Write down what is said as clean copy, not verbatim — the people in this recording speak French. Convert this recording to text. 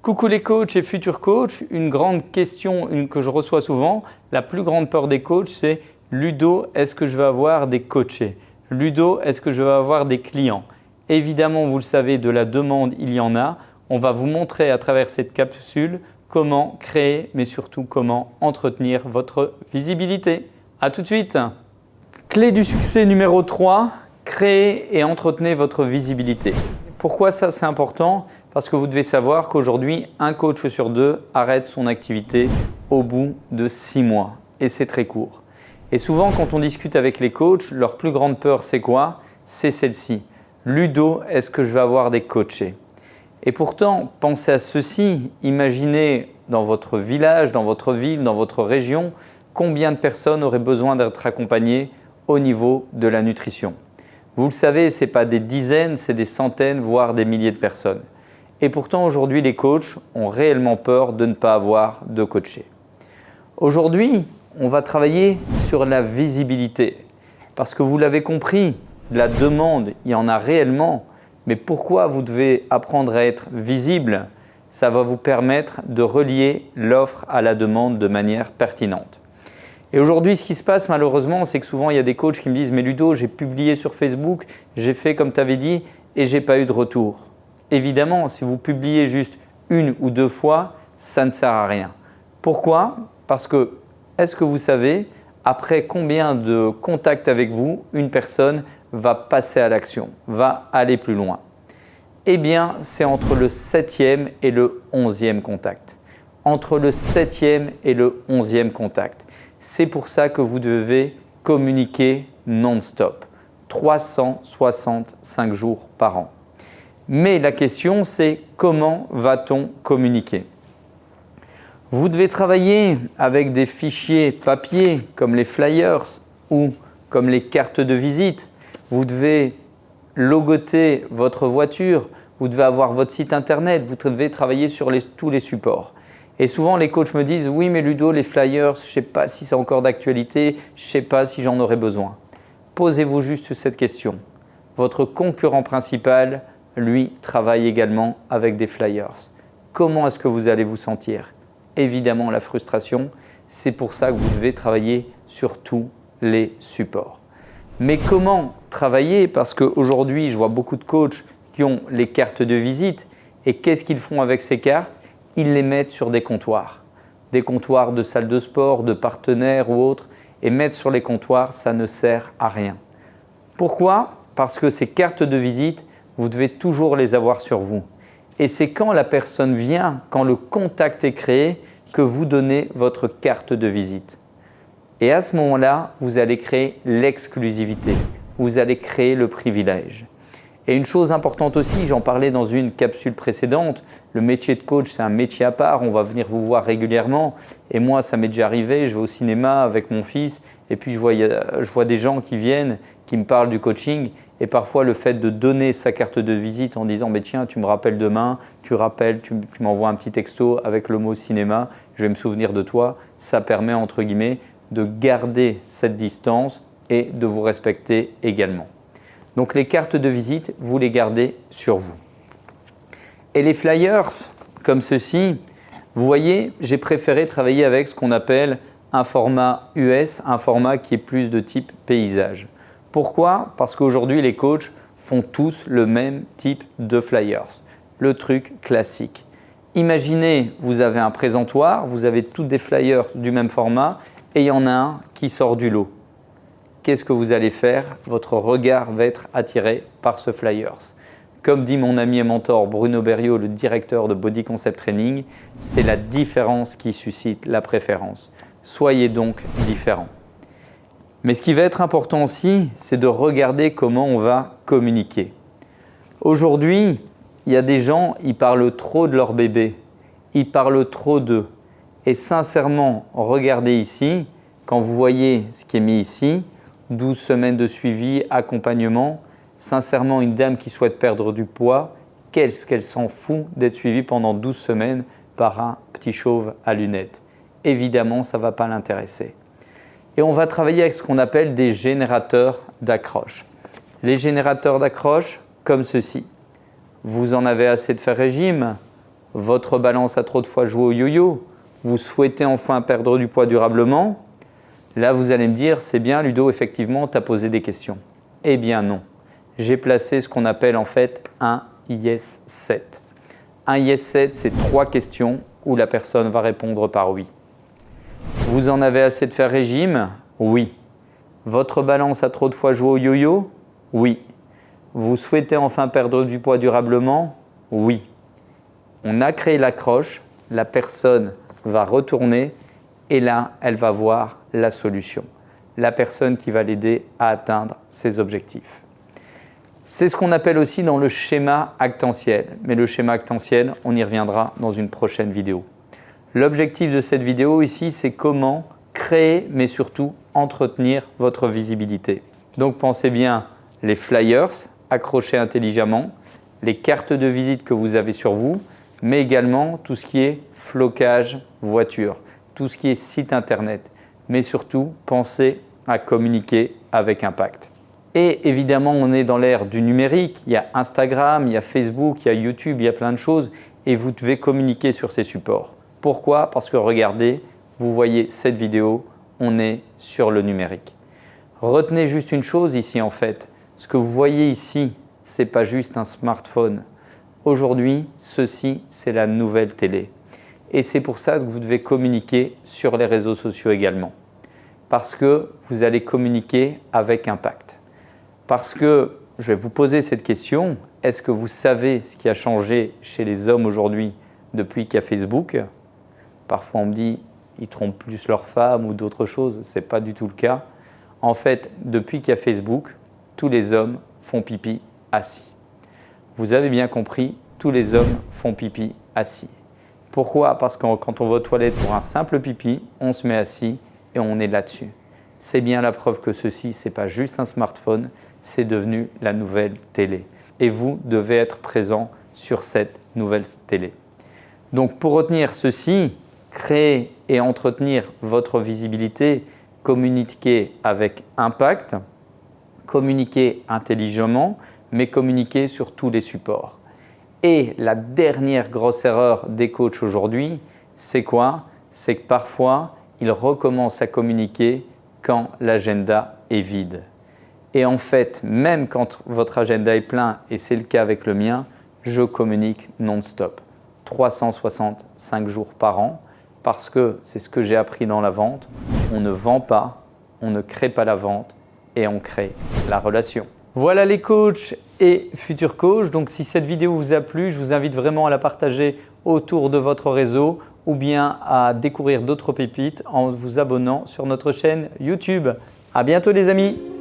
Coucou les coachs et futurs coachs, une grande question que je reçois souvent, la plus grande peur des coachs, c'est Ludo, est-ce que je vais avoir des coachés? Ludo, est-ce que je vais avoir des clients? Évidemment, vous le savez, de la demande, il y en a. On va vous montrer à travers cette capsule comment créer, mais surtout comment entretenir votre visibilité. À tout de suite. Clé du succès numéro 3, créez et entretenez votre visibilité. Pourquoi ça c'est important? Parce que vous devez savoir qu'aujourd'hui, un coach sur deux arrête son activité au bout de 6 mois. Et c'est très court. Et souvent, quand on discute avec les coachs, leur plus grande peur, c'est quoi? C'est celle-ci. Ludo, est-ce que je vais avoir des coachés? Et pourtant, pensez à ceci. Imaginez dans votre village, dans votre ville, dans votre région, combien de personnes auraient besoin d'être accompagnées au niveau de la nutrition. Vous le savez, ce n'est pas des dizaines, c'est des centaines, voire des milliers de personnes. Et pourtant, aujourd'hui, les coachs ont réellement peur de ne pas avoir de coachés. Aujourd'hui, on va travailler sur la visibilité. Parce que vous l'avez compris, la demande, il y en a réellement. Mais pourquoi vous devez apprendre à être visible? Ça va vous permettre de relier l'offre à la demande de manière pertinente. Et aujourd'hui, ce qui se passe malheureusement, c'est que souvent, il y a des coachs qui me disent « Mais Ludo, j'ai publié sur Facebook, j'ai fait comme tu avais dit et je n'ai pas eu de retour. » Évidemment, si vous publiez juste 1 ou 2 fois, ça ne sert à rien. Pourquoi? Parce que, est-ce que vous savez, après combien de contacts avec vous, une personne va passer à l'action, va aller plus loin? Eh bien, c'est entre le 7e et le 11e contact. Entre le 7e et le 11e contact. C'est pour ça que vous devez communiquer non-stop, 365 jours par an. Mais la question, c'est comment va-t-on communiquer? Vous devez travailler avec des fichiers papier comme les flyers ou comme les cartes de visite. Vous devez logoter votre voiture, vous devez avoir votre site internet, vous devez travailler sur tous les supports. Et souvent, les coachs me disent « Oui, mais Ludo, les flyers, je ne sais pas si c'est encore d'actualité, je ne sais pas si j'en aurai besoin. » Posez-vous juste cette question. Votre concurrent principal, lui, travaille également avec des flyers. Comment est-ce que vous allez vous sentir? Évidemment, la frustration. C'est pour ça que vous devez travailler sur tous les supports. Mais comment travailler? Parce qu'aujourd'hui, je vois beaucoup de coachs qui ont les cartes de visite. Et qu'est-ce qu'ils font avec ces cartes? Ils les mettent sur des comptoirs de salles de sport, de partenaires ou autres. Et mettre sur les comptoirs, ça ne sert à rien. Pourquoi? Parce que ces cartes de visite, vous devez toujours les avoir sur vous. Et c'est quand la personne vient, quand le contact est créé, que vous donnez votre carte de visite. Et à ce moment-là, vous allez créer l'exclusivité. Vous allez créer le privilège. Et une chose importante aussi, j'en parlais dans une capsule précédente, le métier de coach, c'est un métier à part, on va venir vous voir régulièrement. Et moi, ça m'est déjà arrivé, je vais au cinéma avec mon fils et puis je vois des gens qui viennent, qui me parlent du coaching. Et parfois, le fait de donner sa carte de visite en disant « Tiens, tu me rappelles demain, tu m'envoies un petit texto avec le mot cinéma, je vais me souvenir de toi », ça permet entre guillemets de garder cette distance et de vous respecter également. Donc les cartes de visite, vous les gardez sur vous. Et les flyers, comme ceci, vous voyez, j'ai préféré travailler avec ce qu'on appelle un format US, un format qui est plus de type paysage. Pourquoi? Parce qu'aujourd'hui, les coachs font tous le même type de flyers. Le truc classique. Imaginez, vous avez un présentoir, vous avez tous des flyers du même format et il y en a un qui sort du lot. Qu'est-ce que vous allez faire? Votre regard va être attiré par ce flyers. Comme dit mon ami et mentor Bruno Berriot, le directeur de Body Concept Training, c'est la différence qui suscite la préférence. Soyez donc différents. Mais ce qui va être important aussi, c'est de regarder comment on va communiquer. Aujourd'hui, il y a des gens, ils parlent trop de leur bébé, ils parlent trop d'eux. Et sincèrement, regardez ici, quand vous voyez ce qui est mis ici, 12 semaines de suivi, accompagnement, sincèrement, une dame qui souhaite perdre du poids, qu'est-ce qu'elle s'en fout d'être suivie pendant 12 semaines par un petit chauve à lunettes? Évidemment, ça ne va pas l'intéresser. Et on va travailler avec ce qu'on appelle des générateurs d'accroche. Les générateurs d'accroche, comme ceci. Vous en avez assez de faire régime, votre balance a trop de fois joué au yo-yo, vous souhaitez enfin perdre du poids durablement, là vous allez me dire, c'est bien Ludo, effectivement, tu as posé des questions. Eh bien non, j'ai placé ce qu'on appelle en fait un IS-7. Un IS-7, c'est 3 questions où la personne va répondre par oui. Vous en avez assez de faire régime? Oui. Votre balance a trop de fois joué au yo-yo? Oui. Vous souhaitez enfin perdre du poids durablement? Oui. On a créé l'accroche, la personne va retourner et là, elle va voir la solution. La personne qui va l'aider à atteindre ses objectifs. C'est ce qu'on appelle aussi dans le schéma actentiel. Mais le schéma actentiel, on y reviendra dans une prochaine vidéo. L'objectif de cette vidéo ici, c'est comment créer, mais surtout entretenir votre visibilité. Donc pensez bien les flyers accrochés intelligemment, les cartes de visite que vous avez sur vous, mais également tout ce qui est flocage voiture, tout ce qui est site internet. Mais surtout, pensez à communiquer avec impact. Et évidemment, on est dans l'ère du numérique. Il y a Instagram, il y a Facebook, il y a YouTube, il y a plein de choses et vous devez communiquer sur ces supports. Pourquoi? Parce que regardez, vous voyez cette vidéo, on est sur le numérique. Retenez juste une chose ici en fait. Ce que vous voyez ici, ce n'est pas juste un smartphone. Aujourd'hui, ceci, c'est la nouvelle télé. Et c'est pour ça que vous devez communiquer sur les réseaux sociaux également. Parce que vous allez communiquer avec impact. Parce que, je vais vous poser cette question, est-ce que vous savez ce qui a changé chez les hommes aujourd'hui depuis qu'il y a Facebook? Parfois on me dit, ils trompent plus leurs femmes ou d'autres choses, ce n'est pas du tout le cas. En fait, depuis qu'il y a Facebook, tous les hommes font pipi assis. Vous avez bien compris, tous les hommes font pipi assis. Pourquoi? Parce que quand on va aux toilettes pour un simple pipi, on se met assis et on est là-dessus. C'est bien la preuve que ceci, ce n'est pas juste un smartphone, c'est devenu la nouvelle télé. Et vous devez être présent sur cette nouvelle télé. Donc pour retenir ceci, créer et entretenir votre visibilité, communiquer avec impact, communiquer intelligemment, mais communiquer sur tous les supports. Et la dernière grosse erreur des coachs aujourd'hui, c'est quoi? C'est que parfois, ils recommencent à communiquer quand l'agenda est vide. Et en fait, même quand votre agenda est plein, et c'est le cas avec le mien, je communique non-stop, 365 jours par an, parce que c'est ce que j'ai appris dans la vente. On ne vend pas, on ne crée pas la vente et on crée la relation. Voilà les coachs et futurs coachs. Donc si cette vidéo vous a plu, je vous invite vraiment à la partager autour de votre réseau ou bien à découvrir d'autres pépites en vous abonnant sur notre chaîne YouTube. À bientôt les amis!